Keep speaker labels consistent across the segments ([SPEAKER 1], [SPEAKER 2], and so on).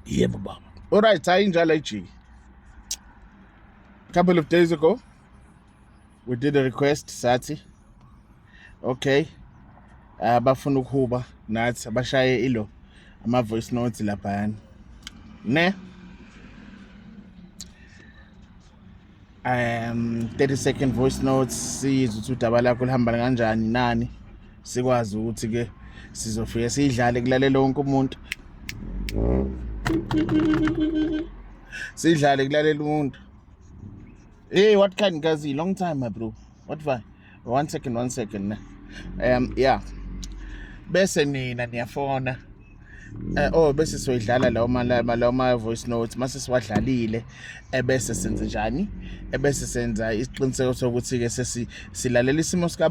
[SPEAKER 1] Yebo baba. All right, injalo G. Couple of days ago, we did a request sathi. Okay. Bafuna ukuhuba nathi abashaye ilo ama voice notes laphayana. Ne? 30-second voice notes sizwe ukuthi udaba lakho lihamba kanjani nani sikwazi ukuthi ke sizofika sidlale kulalela wonke umuntu sidlale kulalela umuntu. Hey, what kind guys? Long time my bro. What fine? One second. Yeah. Bese nina niyafona. Bese soyidlala lawo ma voice notes mase siwadlalile ebese senze njani ebese senza isiqiniseko sokuthi ke silalela isimo sika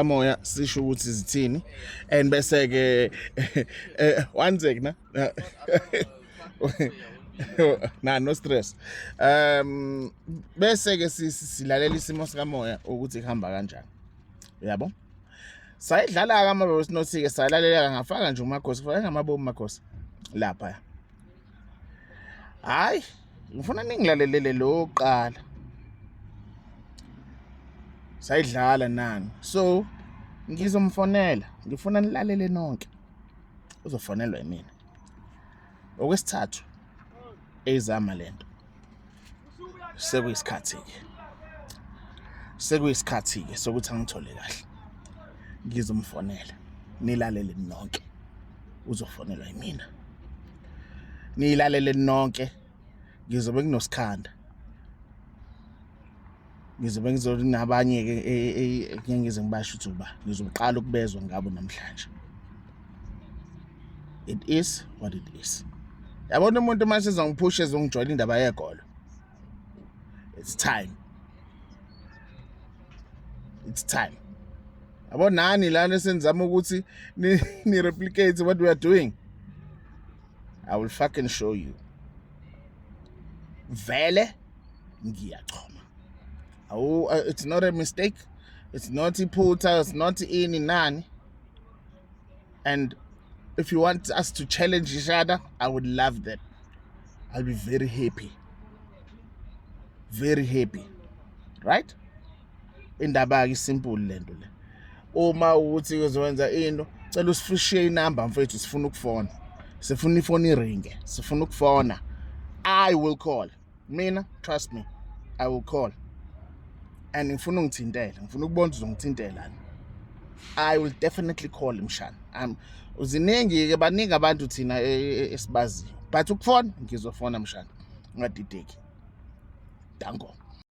[SPEAKER 1] moya sisho ukuthi zithini and bese ke one sec na no stress. Bese ke silalela isimo sika moya ukuthi kuhamba kanjani. Yabo? Sayidlala ke ama voice notes ke salalela ngafaka nje umakhosi kufaka ngamabomu makhosi lapha. Hayi, ngifuna ningilalelele lo qala. Sayidlala nani. So, ngizomfonela. Ngifuna nilalele nonke. Uzofonelwa yimina. Okwesithathu ezama lento. Sekuyisikhathi ke sokuthi angithole kahle. Ngizomfonela nilalele nonke uzofonelwa yimina nilalele nonke ngizobe kunosikhanda nabanye ke ngize ngibasho ukuthi uba ngizoqala ukubezwa ngabo namhlanje. It is what it is. Yabona umuntu manje ezongiphusha ezongijoyina indaba yegolo. It's time. Abonani lana senzama ukuthi ni replicate what we are doing. I will fucking show you. Vele ngiyachoma. It's not a mistake. It's not iphutha, it's not ini nani. And if you want us to challenge each other, I would love that. I'll be very happy. Very happy. Right? Indaba ke simple lento le. Uma uthi uzokwenza into cela usifishiye inamba mfethu sifuna ukufona sifuna ifoni iringe sifuna ukufona I will call mina trust me I will call and ngifuna ungithintela ngifuna ukubona uzongithintela I will definitely call mshana uziningi ke baningi abantu thina esibazi but ukufona ngizofona mshana ngadideki dango.